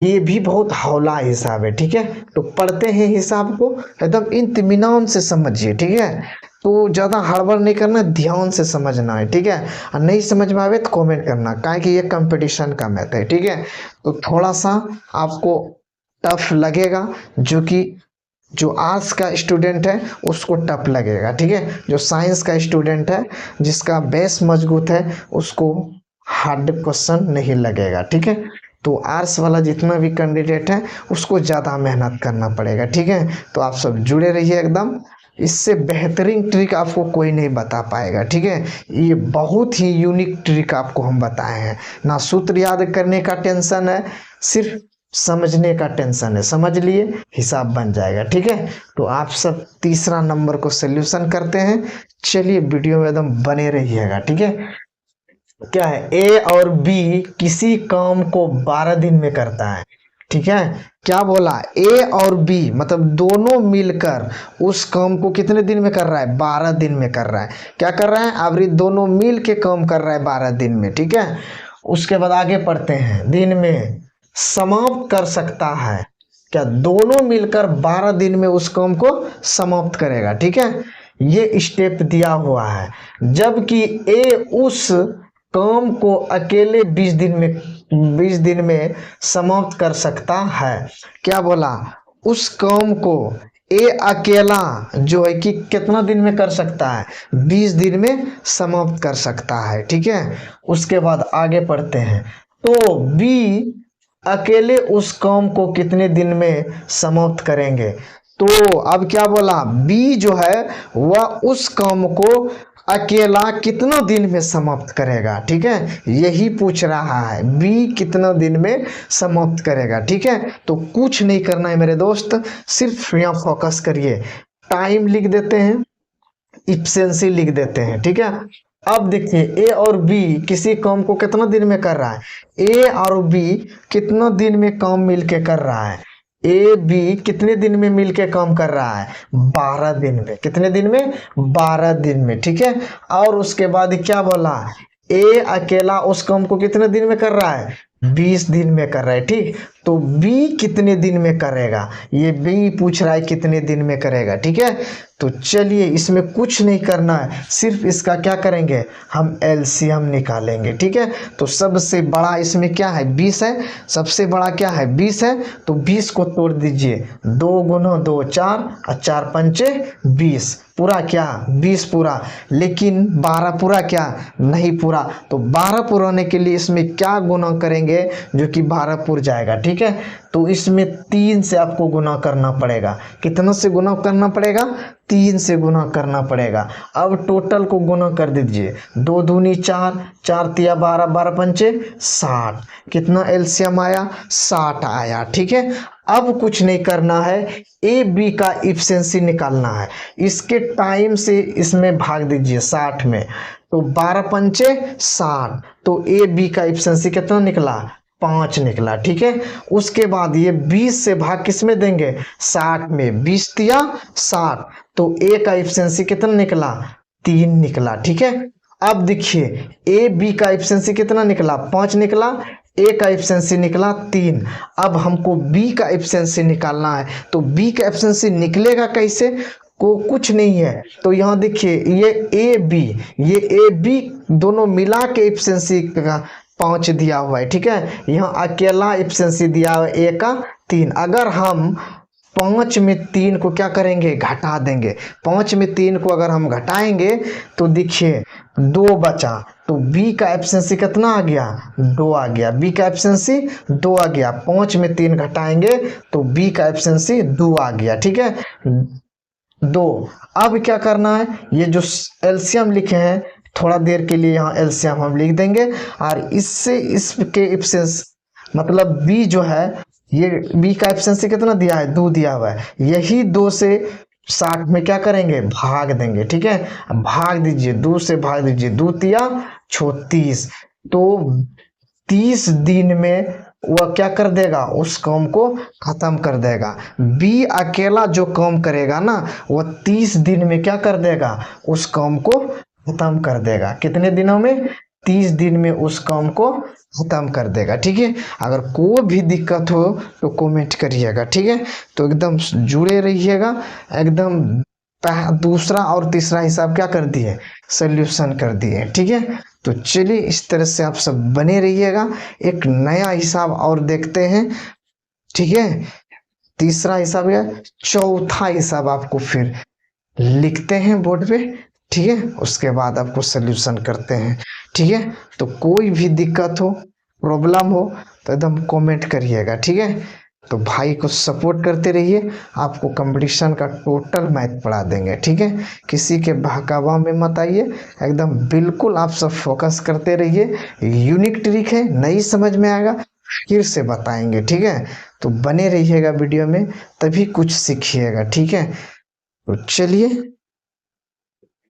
ये भी बहुत हौला हिसाब है, ठीक है। तो पढ़ते हैं हिसाब को, एकदम इत्मीनान से समझिए, ठीक है। तो ज़्यादा हड़बड़ नहीं करना, ध्यान से समझना है, ठीक है। और नहीं समझ में आवे तो कमेंट करना, काहे कि ये कंपटीशन का मैथ है, ठीक है। तो थोड़ा सा आपको टफ लगेगा, जो कि जो आर्ट्स का स्टूडेंट है उसको टफ लगेगा, ठीक है। जो साइंस का स्टूडेंट है, जिसका बेस मजबूत है, उसको हार्ड क्वेश्चन नहीं लगेगा, ठीक है। तो आर्ट्स वाला जितना भी कैंडिडेट है उसको ज़्यादा मेहनत करना पड़ेगा, ठीक है। तो आप सब जुड़े रहिए एकदम, इससे बेहतरीन ट्रिक आपको कोई नहीं बता पाएगा, ठीक है। ये बहुत ही यूनिक ट्रिक आपको हम बताए हैं, ना सूत्र याद करने का टेंशन है, सिर्फ समझने का टेंशन है। समझ लिए, हिसाब बन जाएगा, ठीक है। तो आप सब तीसरा नंबर को सोल्यूशन करते हैं। चलिए वीडियो में एकदम बने रहिएगा, ठीक है। क्या है, ए और बी किसी काम को 12 दिन में करता है, ठीक है। क्या बोला, ए और बी मतलब दोनों मिलकर उस काम को कितने दिन में कर रहा है, 12 दिन में कर रहा है। क्या कर रहा है, अभी दोनों मिल के काम कर रहा है 12 दिन में, ठीक है। उसके बाद आगे पढ़ते हैं, दिन में समाप्त कर सकता है। क्या दोनों मिलकर 12 दिन में उस काम को समाप्त करेगा, ठीक है। ये स्टेप दिया हुआ है। जबकि ए उस काम को अकेले 20 दिन में समाप्त कर सकता है। क्या बोला, उस काम को ए अकेला जो है कि कितना दिन में कर सकता है, 20 दिन में समाप्त कर सकता है, ठीक है। उसके बाद आगे पढ़ते हैं, तो बी अकेले उस काम को कितने दिन में समाप्त करेंगे। तो अब क्या बोला, बी जो है वह उस काम को अकेला कितना दिन में समाप्त करेगा, ठीक है। यही पूछ रहा है, बी कितना दिन में समाप्त करेगा, ठीक है। तो कुछ नहीं करना है मेरे दोस्त, सिर्फ यहाँ फोकस करिए। टाइम लिख देते हैं, इफिशिएंसी लिख देते हैं, ठीक है। अब देखिए, ए और बी किसी काम को कितना दिन में कर रहा है, ए और बी कितना दिन में काम मिलके कर रहा है। ए बी कितने दिन में मिलके काम कर रहा है, 12 दिन में। कितने दिन में, 12 दिन में, ठीक है। और उसके बाद क्या बोला, ए अकेला उस काम को कितने दिन में कर रहा है, 20 दिन में कर रहा है, ठीक। तो बी कितने दिन में करेगा, ये बी पूछ रहा है कितने दिन में करेगा, ठीक है। तो चलिए, इसमें कुछ नहीं करना है, सिर्फ इसका क्या करेंगे, हम एलसीएम निकालेंगे, ठीक है। तो सबसे बड़ा इसमें क्या है, 20 है। सबसे बड़ा क्या है, 20 है। तो 20 को तोड़ दीजिए, 2 गुना 2 4 और 4 पंचे 20, पूरा क्या, 20 पूरा। लेकिन 12 पूरा क्या, नहीं पूरा। तो 12 पुराने के लिए इसमें क्या गुना करेंगे, जो कि 12 पुर जाएगा, ठीक है। तो इसमें 3 से आपको गुना करना पड़ेगा। कितना से गुना करना पड़ेगा, 3 से गुना करना पड़ेगा। अब टोटल को गुना कर दीजिए, 2 दूनी 4, 4 तिया 12, 12 पंचे 60। कितना एलसीएम आया, 60 आया, ठीक है। अब कुछ नहीं करना है, ए बी का इफिशिएंसी निकालना है। इसके टाइम से इसमें भाग दीजिए 60 में, तो 12 पंचे 60। तो ए बी का इफिशिएंसी कितना निकला, 5 निकला, ठीक है। उसके बाद ये 20 से भाग किस में देंगे, 60 में, 20 तिया 60। तो ए का इफिशिएंसी कितना निकला, 3 निकला, ठीक है। अब देखिए, ए बी का इफिशिएंसी कितना निकला, 5 निकला। ए का एफिशिएंसी निकला 3। अब हमको बी का एफिशिएंसी निकालना है। तो बी का एफिशिएंसी निकलेगा कैसे, को कुछ नहीं है। तो यहाँ देखिए, ये ए बी दोनों मिला के एफिशिएंसी का 5 दिया हुआ है, ठीक है। यहाँ अकेला एफिशिएंसी दिया हुआ है ए का 3। अगर हम 5 में 3 को क्या करेंगे, घटा देंगे। 5 में 3 को अगर हम घटाएंगे तो देखिए 2 बचा। तो बी का एफिशिएंसी कितना आ गया, 2 आ गया। बी का एफिशिएंसी 2 आ गया। 5 में 3 घटाएंगे तो बी का एफिशिएंसी 2 आ गया, ठीक है, 2। अब क्या करना है, ये जो एलसीएम लिखे हैं, थोड़ा देर के लिए यहाँ एलसीएम हम लिख देंगे। और इससे इसके एफिशिएंसी मतलब बी जो है, ये बी का एफिशिएंसी कितना दिया है, 2 दिया हुआ है। यही 2 से 60 में क्या करेंगे, भाग देंगे, ठीक है। अब भाग दीजिए, 2 से भाग दीजिए, 2 तिया 36। तो 30 दिन में वह क्या कर देगा, उस काम को खत्म कर देगा। बी अकेला जो काम करेगा ना, वह 30 दिन में क्या कर देगा, उस काम को खत्म कर देगा। कितने दिनों में, 30 दिन में उस काम को खत्म कर देगा। ठीक है, अगर कोई भी दिक्कत हो तो कमेंट करिएगा। ठीक है, तो एकदम जुड़े रहिएगा। एकदम दूसरा और तीसरा हिसाब क्या कर दिए, सोल्यूशन कर दिए। ठीक है, तो चलिए इस तरह से आप सब बने रहिएगा। एक नया हिसाब और देखते हैं। ठीक है, तीसरा हिसाब है, चौथा हिसाब आपको फिर लिखते हैं बोर्ड पे। ठीक है, उसके बाद आपको सोल्यूशन करते हैं। ठीक है, तो कोई भी दिक्कत हो, प्रॉब्लम हो तो एकदम कमेंट करिएगा। ठीक है, तो भाई को सपोर्ट करते रहिए, आपको कंपटीशन का टोटल मैथ पढ़ा देंगे। ठीक है, किसी के बहकावा में मत आइए, एकदम बिल्कुल आप सब फोकस करते रहिए। यूनिक ट्रिक है, नहीं समझ में आएगा फिर से बताएंगे। ठीक है, तो बने रहिएगा वीडियो में, तभी कुछ सीखिएगा। ठीक है, तो चलिए